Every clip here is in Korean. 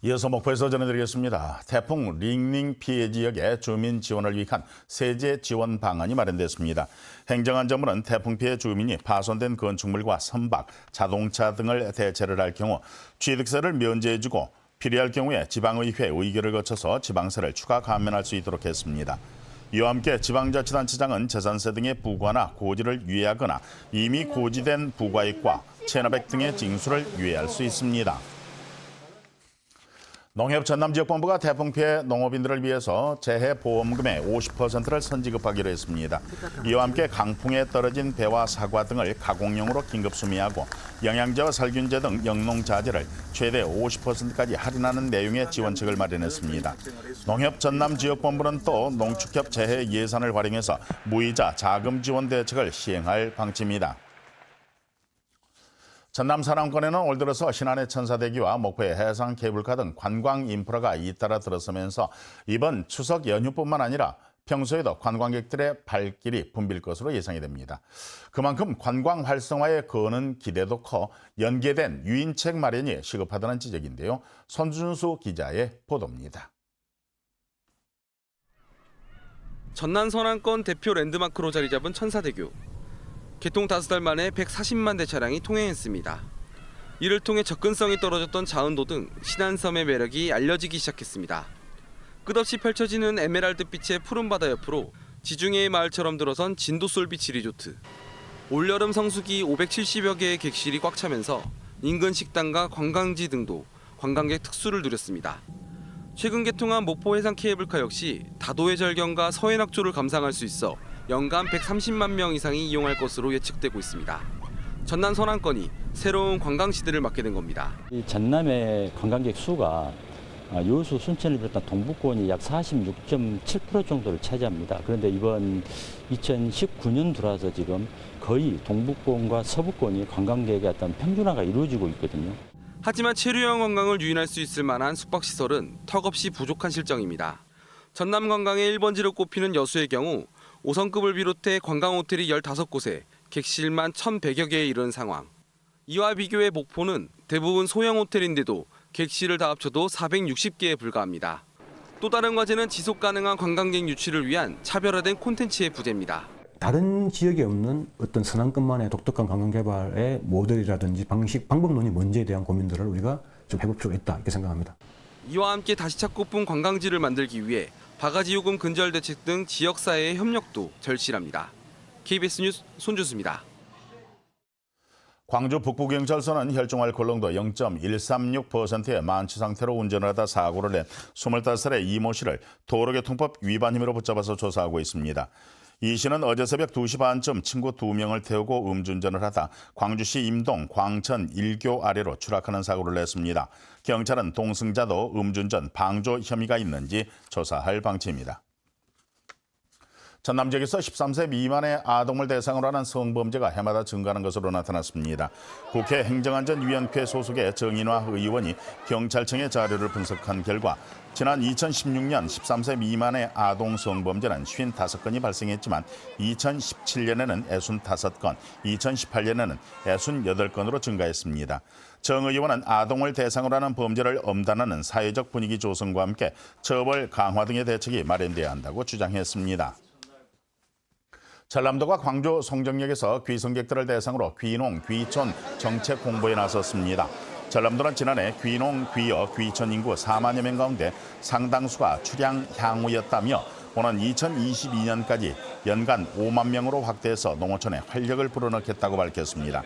이어서 목포에서 전해드리겠습니다. 태풍 링링 피해 지역의 주민 지원을 위한 세제 지원 방안이 마련됐습니다. 행정안전부는 태풍 피해 주민이 파손된 건축물과 선박, 자동차 등을 대체를 할 경우 취득세를 면제해주고 필요할 경우에 지방의회 의결을 거쳐서 지방세를 추가 감면할 수 있도록 했습니다. 이와 함께 지방자치단체장은 재산세 등의 부과나 고지를 유예하거나 이미 고지된 부과액과 체납액 등의 징수를 유예할 수 있습니다. 농협 전남지역본부가 태풍 피해 농업인들을 위해서 재해보험금의 50%를 선지급하기로 했습니다. 이와 함께 강풍에 떨어진 배와 사과 등을 가공용으로 긴급 수미하고 영양제와 살균제 등 영농자재를 최대 50%까지 할인하는 내용의 지원책을 마련했습니다. 농협 전남지역본부는 또 농축협 재해 예산을 활용해서 무이자 자금 지원 대책을 시행할 방침입니다. 전남 산안권에는 올 들어서 신안의 천사대기와 목포의 해상 케이블카 등 관광 인프라가 잇따라 들어서면서 이번 추석 연휴뿐만 아니라 평소에도 관광객들의 발길이 붐빌 것으로 예상이 됩니다. 그만큼 관광 활성화에 거는 기대도 커 연계된 유인책 마련이 시급하다는 지적인데요. 손준수 기자의 보도입니다. 전남 서안권 대표 랜드마크로 자리 잡은 천사대교. 개통 5달 만에 140만 대 차량이 통행했습니다. 이를 통해 접근성이 떨어졌던 자은도 등 신안섬의 매력이 알려지기 시작했습니다. 끝없이 펼쳐지는 에메랄드빛의 푸른 바다 옆으로 지중해의 마을처럼 들어선 진도솔비치 리조트. 올여름 성수기 570여 개의 객실이 꽉 차면서 인근 식당과 관광지 등도 관광객 특수를 누렸습니다. 최근 개통한 목포 해상 케이블카 역시 다도해 절경과 서해낙조를 감상할 수 있어 연간 130만 명 이상이 이용할 것으로 예측되고 있습니다. 전남 서안권이 새로운 관광시대를 맞게 된 겁니다. 이 전남의 관광객 수가 여수, 순천을 비롯한 동북권이 약 46.7% 정도를 차지합니다. 그런데 이번 2019년 들어와서 지금 거의 동북권과 서부권이 관광객의 어떤 평준화가 이루어지고 있거든요. 하지만 체류형 관광을 유인할 수 있을 만한 숙박시설은 턱없이 부족한 실정입니다. 전남 관광의 1번지로 꼽히는 여수의 경우 5성급을 비롯해 관광호텔이 15곳에 객실만 1,100여 개에 이른 상황. 이와 비교해 목포는 대부분 소형 호텔인데도 객실을 다 합쳐도 460개에 불과합니다. 또 다른 과제는 지속 가능한 관광객 유치를 위한 차별화된 콘텐츠의 부재입니다. 다른 지역에 없는 어떤 서안권만의 독특한 관광 개발의 모델이라든지 방식, 방법론이 뭔지에 대한 고민들을 우리가 좀 해볼 필요가 있다 이렇게 생각합니다. 이와 함께 다시 찾고픈 관광지를 만들기 위해 바가지 요금 근절 대책 등 지역사회의 협력도 절실합니다. KBS 뉴스 손준수입니다. 광주 북부경찰서는 혈중 알코올농도 0.136%의 만취 상태로 운전을 하다 사고를 낸 25살의 이모 씨를 도로교통법 위반 혐의로 붙잡아서 조사하고 있습니다. 이 씨는 어제 새벽 2시 반쯤 친구 2명을 태우고 음주운전을 하다 광주시 임동 광천 1교 아래로 추락하는 사고를 냈습니다. 경찰은 동승자도 음주운전 방조 혐의가 있는지 조사할 방침입니다. 전남 지역에서 13세 미만의 아동을 대상으로 하는 성범죄가 해마다 증가하는 것으로 나타났습니다. 국회 행정안전위원회 소속의 정인화 의원이 경찰청의 자료를 분석한 결과 지난 2016년 13세 미만의 아동 성범죄는 55건이 발생했지만 2017년에는 65건, 2018년에는 68건으로 증가했습니다. 정 의원은 아동을 대상으로 하는 범죄를 엄단하는 사회적 분위기 조성과 함께 처벌 강화 등의 대책이 마련돼야 한다고 주장했습니다. 전남도가 광주 송정역에서 귀성객들을 대상으로 귀농, 귀촌 정책 홍보에 나섰습니다. 전남도는 지난해 귀농, 귀여, 귀촌 인구 4만여 명 가운데 상당수가 출향 향후였다며 오는 2022년까지 연간 5만 명으로 확대해서 농어촌에 활력을 불어넣겠다고 밝혔습니다.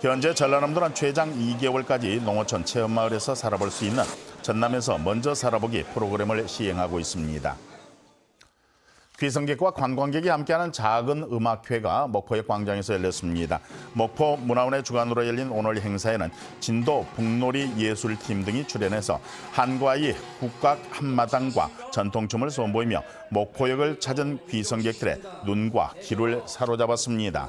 현재 전라남도는 최장 2개월까지 농어촌 체험마을에서 살아볼 수 있는 전남에서 먼저 살아보기 프로그램을 시행하고 있습니다. 귀성객과 관광객이 함께하는 작은 음악회가 목포의 광장에서 열렸습니다. 목포 문화원의 주관으로 열린 오늘 행사에는 진도 북놀이 예술팀 등이 출연해서 한과의 국각 한마당과 전통춤을 선보이며 목포역을 찾은 귀성객들의 눈과 귀를 사로잡았습니다.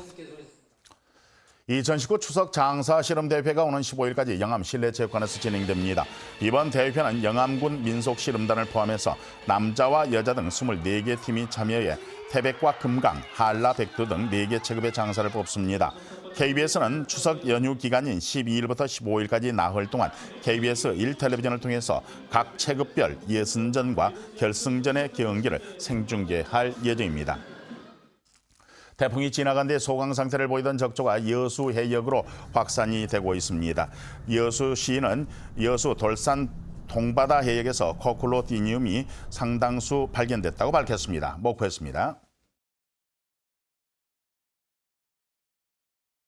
2019 추석 장사 실험 대회가 오는 15일까지 영암 실내체육관에서 진행됩니다. 이번 대회는 영암군 민속실험단을 포함해서 남자와 여자 등 24개 팀이 참여해 태백과 금강, 한라, 백두 등 4개 체급의 장사를 뽑습니다. KBS는 추석 연휴 기간인 12일부터 15일까지 나흘 동안 KBS 1텔레비전을 통해서 각 체급별 예선전과 결승전의 경기를 생중계할 예정입니다. 태풍이 지나간 뒤 소강 상태를 보이던 적조가 여수 해역으로 확산이 되고 있습니다. 여수시는 여수 돌산 동바다 해역에서 코클로디니움이 상당수 발견됐다고 밝혔습니다. 목포였습니다.